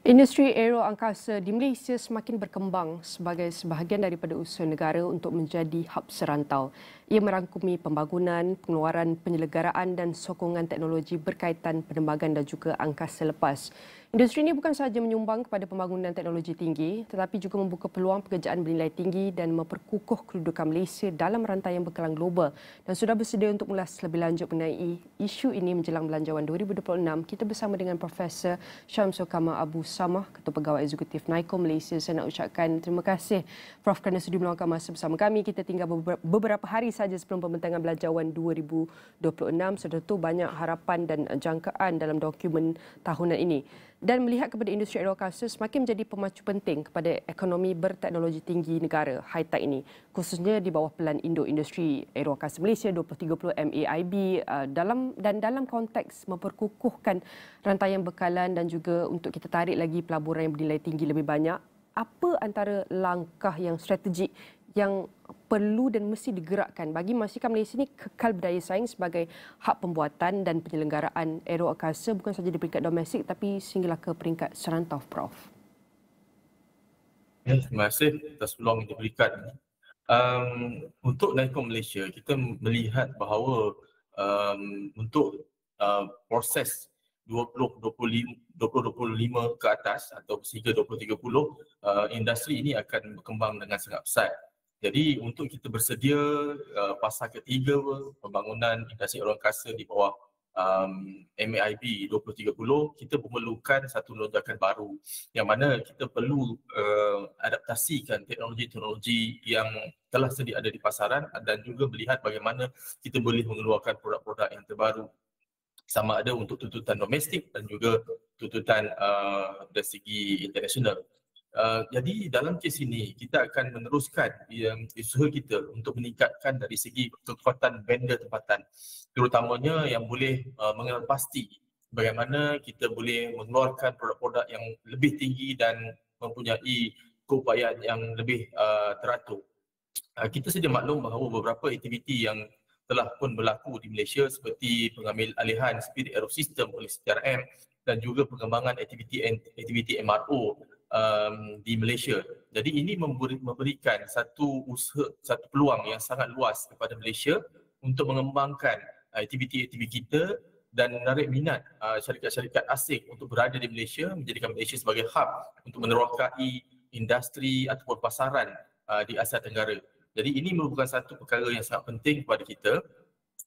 Industri aero angkasa di Malaysia semakin berkembang sebagai sebahagian daripada usaha negara untuk menjadi hub serantau. Ia merangkumi pembangunan, pengeluaran penyelenggaraan dan sokongan teknologi berkaitan penerbangan dan juga angkasa lepas. Industri ini bukan sahaja menyumbang kepada pembangunan teknologi tinggi tetapi juga membuka peluang pekerjaan bernilai tinggi dan memperkukuh kedudukan Malaysia dalam rantaian bekalan global. Dan sudah bersedia untuk mengulas lebih lanjut mengenai isu ini menjelang Belanjawan 2026, kita bersama dengan Profesor Syamsul Kamal Abu Samah, Ketua Pegawai Eksekutif NICOM Malaysia. Saya nak ucapkan terima kasih Prof kerana sudi meluangkan masa bersama kami. Kita tinggal beberapa hari saja sebelum pembentangan Belanjawan 2026. Sudah tu banyak harapan dan jangkaan dalam dokumen tahunan ini. Dan melihat kepada industri aerokasa semakin menjadi pemacu penting kepada ekonomi berteknologi tinggi negara high-tech ini, khususnya di bawah pelan Indo Industri Aerokasa Malaysia 2030 MAIB dalam konteks memperkukuhkan rantaian bekalan dan juga untuk kita tarik lagi pelaburan yang bernilai tinggi lebih banyak. Apa antara langkah yang strategik yang perlu dan mesti digerakkan bagi memastikan Malaysia ini kekal berdaya saing sebagai hub pembuatan dan penyelenggaraan aeroangkasa bukan sahaja di peringkat domestik tapi sehinggalah ke peringkat serantau, Prof? Ya, terima kasih atas peluang yang diberikan. Untuk NICOM Malaysia, kita melihat bahawa untuk proses 2025 ke atas atau sehingga 2030, industri ini akan berkembang dengan sangat pesat. Jadi untuk kita bersedia fasa ketiga pembangunan industri aerokasa di bawah MAIB 2030, kita memerlukan satu lonjakan baru yang mana kita perlu adaptasikan teknologi-teknologi yang telah sedia ada di pasaran dan juga melihat bagaimana kita boleh mengeluarkan produk-produk yang terbaru sama ada untuk tuntutan domestik dan juga tuntutan dari segi internasional. Jadi dalam kes ini kita akan meneruskan usaha kita untuk meningkatkan dari segi kekuatan vendor tempatan, terutamanya yang boleh mengenal pasti bagaimana kita boleh mengeluarkan produk-produk yang lebih tinggi dan mempunyai keupayaan yang lebih teratur. Kita sedia maklum bahawa beberapa aktiviti yang telah pun berlaku di Malaysia seperti pengambil alihan Spirit Aerosystem oleh CTRM dan juga pengembangan aktiviti MRO di Malaysia. Jadi ini memberikan satu peluang yang sangat luas kepada Malaysia untuk mengembangkan aktiviti-aktiviti kita dan menarik minat syarikat-syarikat asing untuk berada di Malaysia, menjadikan Malaysia sebagai hub untuk menerokai industri ataupun pasaran di Asia Tenggara. Jadi ini merupakan satu perkara yang sangat penting kepada kita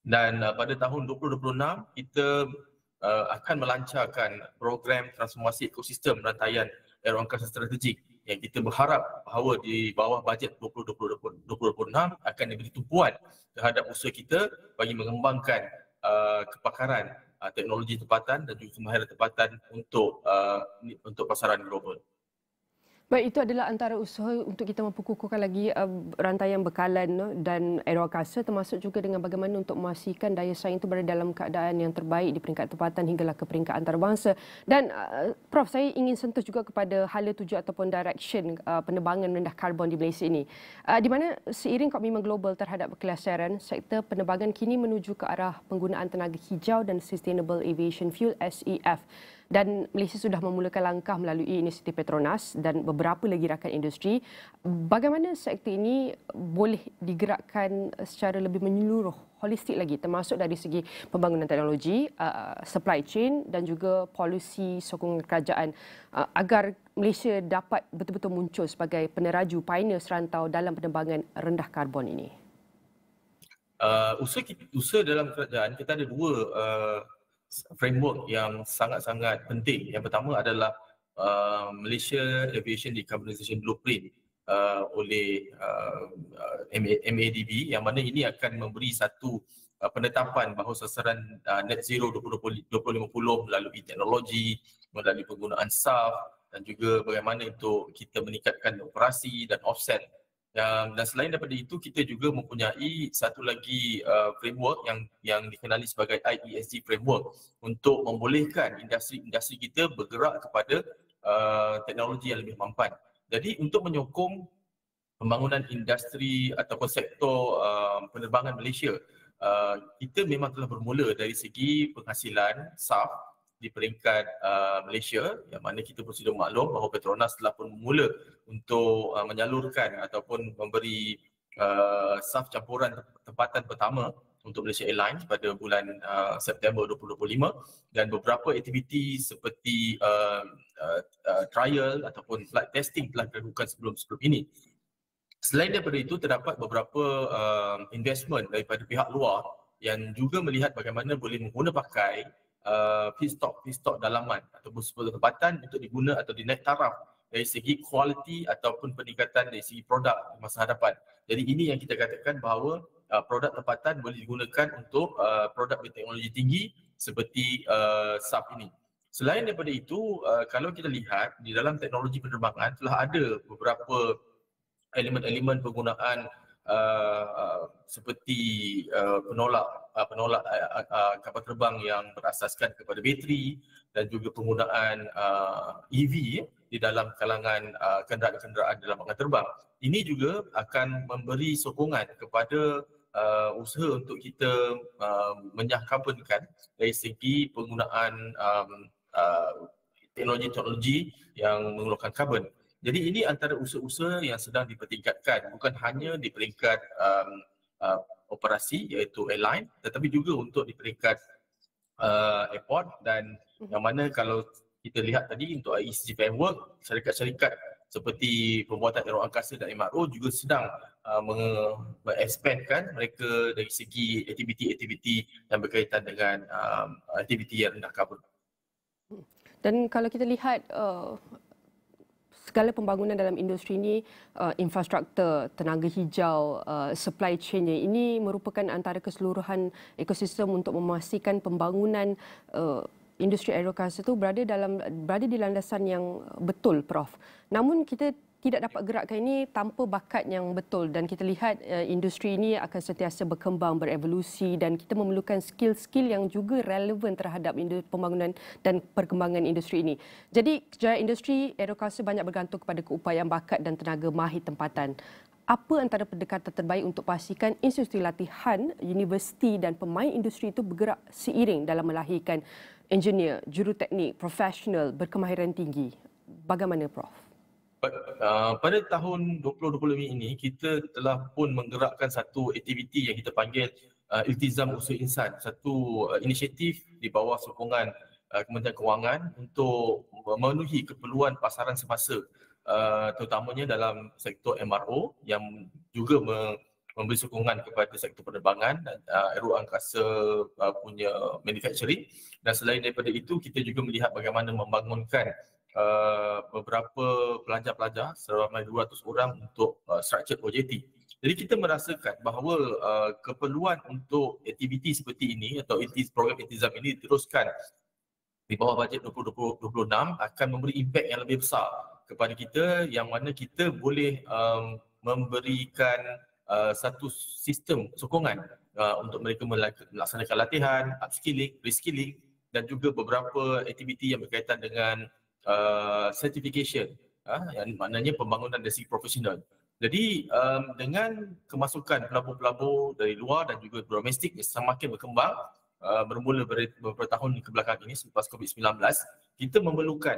dan pada tahun 2026 kita akan melancarkan program transformasi ekosistem rantaian aeroangkasa strategik yang kita berharap bahawa di bawah bajet 2026 akan diberi tumpuan terhadap usaha kita bagi mengembangkan kepakaran teknologi tempatan dan juga kemahiran tempatan untuk pasaran global. Baik, itu adalah antara usaha untuk kita memperkukuhkan lagi rantaian bekalan dan aeroangkasa, termasuk juga dengan bagaimana untuk memastikan daya saing itu berada dalam keadaan yang terbaik di peringkat tempatan hinggalah ke peringkat antarabangsa. Dan Prof, saya ingin sentuh juga kepada hala tuju ataupun direction penerbangan rendah karbon di Malaysia ini. Di mana seiring komitmen global terhadap kelestarian, sektor penerbangan kini menuju ke arah penggunaan tenaga hijau dan Sustainable Aviation Fuel SAF. Dan Malaysia sudah memulakan langkah melalui inisiatif Petronas dan beberapa lagi rakan industri. Bagaimana sektor ini boleh digerakkan secara lebih menyeluruh, holistik lagi, termasuk dari segi pembangunan teknologi, supply chain dan juga polisi sokongan kerajaan agar Malaysia dapat betul-betul muncul sebagai peneraju pioneer serantau dalam penerbangan rendah karbon ini? Usaha dalam kerajaan kita ada dua framework yang sangat-sangat penting. Yang pertama adalah Malaysia Aviation Decarbonisation Blueprint oleh MADB, yang mana ini akan memberi satu penetapan bahawa sasaran net zero 2050 melalui teknologi, melalui penggunaan SAF dan juga bagaimana untuk kita meningkatkan operasi dan offset. Dan selain daripada itu, kita juga mempunyai satu lagi framework yang dikenali sebagai IESG framework untuk membolehkan industri kita bergerak kepada teknologi yang lebih mampan. Jadi untuk menyokong pembangunan industri ataupun sektor penerbangan Malaysia, kita memang telah bermula dari segi penghasilan SAF di peringkat Malaysia, yang mana kita pun sudah maklum bahawa Petronas telah pun mula untuk menyalurkan ataupun memberi saf campuran tempatan pertama untuk Malaysia Airlines pada bulan September 2025, dan beberapa aktiviti seperti trial ataupun flight testing telah dilakukan sebelum ini. Selain daripada itu, terdapat beberapa investment daripada pihak luar yang juga melihat bagaimana boleh mengguna pakai feedstock dalaman ataupun sumber tempatan untuk diguna atau dinaik taraf dari segi kualiti ataupun peningkatan dari segi produk di masa hadapan. Jadi ini yang kita katakan bahawa produk tempatan boleh digunakan untuk produk berteknologi tinggi seperti SAF ini. Selain daripada itu, kalau kita lihat di dalam teknologi penerbangan telah ada beberapa elemen-elemen penggunaan seperti penolak kapal terbang yang berasaskan kepada bateri, dan juga penggunaan EV di dalam kalangan kenderaan-kenderaan dalam angkatan terbang. Ini juga akan memberi sokongan kepada usaha untuk kita menyahkabunkan dari segi penggunaan teknologi-teknologi yang mengeluarkan karbon. Jadi ini antara usaha-usaha yang sedang dipertingkatkan, bukan hanya di peringkat operasi iaitu airline, tetapi juga untuk di peringkat airport, dan yang mana kalau kita lihat tadi untuk IECG framework, syarikat-syarikat seperti pembuatan aero angkasa dan MRO juga sedang mengexpandkan mereka dari segi aktiviti-aktiviti yang berkaitan dengan aktiviti yang rendah karbon. Dan kalau kita lihat segala pembangunan dalam industri ini, infrastruktur, tenaga hijau, supply chain ini merupakan antara keseluruhan ekosistem untuk memastikan pembangunan industri aerokasa itu berada di landasan yang betul, Prof. Namun kita tidak dapat gerakkan ini tanpa bakat yang betul, dan kita lihat industri ini akan sentiasa berkembang, berevolusi, dan kita memerlukan skill-skill yang juga relevan terhadap pembangunan dan perkembangan industri ini. Jadi kejayaan industri aerokasa banyak bergantung kepada keupayaan bakat dan tenaga mahir tempatan. Apa antara pendekatan terbaik untuk pastikan institusi latihan, universiti dan pemain industri itu bergerak seiring dalam melahirkan engineer, juruteknik, profesional berkemahiran tinggi? Bagaimana, Prof? Pada tahun 2020 ini, kita telah pun menggerakkan satu aktiviti yang kita panggil Iltizam Usaha Insan, satu inisiatif di bawah sokongan Kementerian Kewangan untuk memenuhi keperluan pasaran semasa, terutamanya dalam sektor MRO yang juga memberi sokongan kepada sektor penerbangan dan aero angkasa punya manufacturing. Dan selain daripada itu, kita juga melihat bagaimana membangunkan beberapa pelajar-pelajar seramai 200 orang untuk structured OJT. Jadi kita merasakan bahawa keperluan untuk aktiviti seperti ini atau program Iltizam ini diteruskan di bawah bajet 2026 akan memberi impak yang lebih besar kepada kita, yang mana kita boleh memberikan satu sistem sokongan untuk mereka melaksanakan latihan, upskilling, reskilling, dan juga beberapa aktiviti yang berkaitan dengan certification, yang maknanya pembangunan dari segi profesional. Jadi dengan kemasukan pelabur-pelabur dari luar dan juga domestik yang semakin berkembang bermula beberapa tahun kebelakang ini selepas COVID-19, kita memerlukan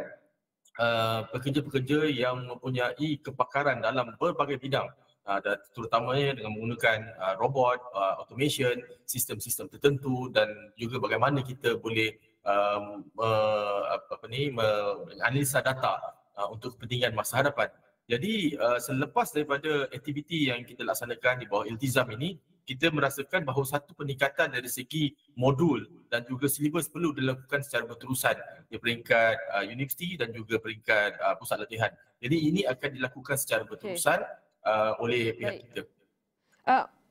pekerja-pekerja yang mempunyai kepakaran dalam berbagai bidang, dan terutamanya dengan menggunakan robot, automation, sistem-sistem tertentu, dan juga bagaimana kita boleh menganalisa data untuk kepentingan masa hadapan. Jadi selepas daripada aktiviti yang kita laksanakan di bawah Iltizam ini, kita merasakan bahawa satu peningkatan dari segi modul dan juga silibus perlu dilakukan secara berterusan di peringkat universiti dan juga peringkat pusat latihan. Jadi ini akan dilakukan secara berterusan oleh pihak kita.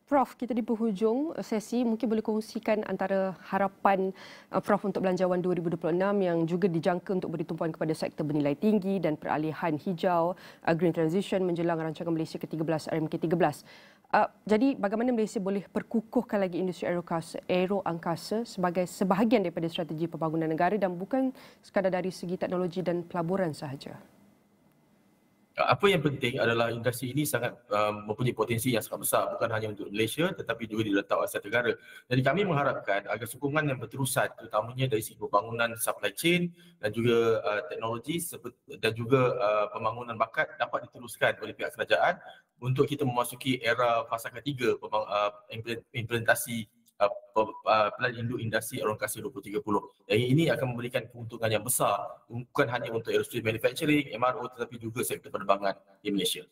Prof, kita di penghujung sesi, mungkin boleh kongsikan antara harapan Prof untuk Belanjawan 2026 yang juga dijangka untuk beri tumpuan kepada sektor bernilai tinggi dan peralihan hijau, green transition menjelang rancangan Malaysia ke-13 RMK13. Jadi bagaimana Malaysia boleh perkukuhkan lagi industri aero angkasa sebagai sebahagian daripada strategi pembangunan negara dan bukan sekadar dari segi teknologi dan pelaburan sahaja? Apa yang penting adalah industri ini sangat mempunyai potensi yang sangat besar, bukan hanya untuk Malaysia tetapi juga di rantau Asia Tenggara. Jadi kami mengharapkan agar sokongan yang berterusan, terutamanya dari segi pembangunan supply chain dan juga teknologi dan juga pembangunan bakat dapat diteruskan oleh pihak kerajaan untuk kita memasuki era fasa ketiga implementasi Plan Induk Industri Orientasi 2030. Yang ini akan memberikan keuntungan yang besar bukan hanya untuk aerospace manufacturing, MRO tetapi juga sektor penerbangan di Malaysia.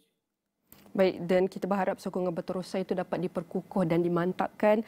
Baik, dan kita berharap sokongan berterusan itu dapat diperkukuh dan dimantapkan,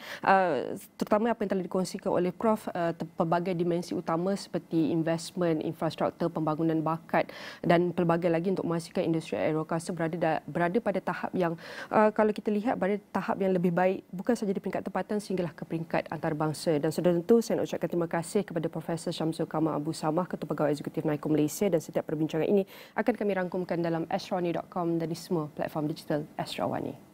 terutama apa yang telah dikongsikan oleh Prof, pelbagai dimensi utama seperti investment, infrastruktur, pembangunan bakat dan pelbagai lagi untuk memastikan industri aerokasa berada pada tahap yang kalau kita lihat berada tahap yang lebih baik bukan sahaja di peringkat tempatan sehinggalah ke peringkat antarabangsa. Dan sudah tentu saya nak ucapkan terima kasih kepada Profesor Syamsul Kamal Abu Samah, Ketua Pegawai Eksekutif NAICO Malaysia, dan setiap perbincangan ini akan kami rangkumkan dalam astrawani.com dan di semua platform digital Astrawani.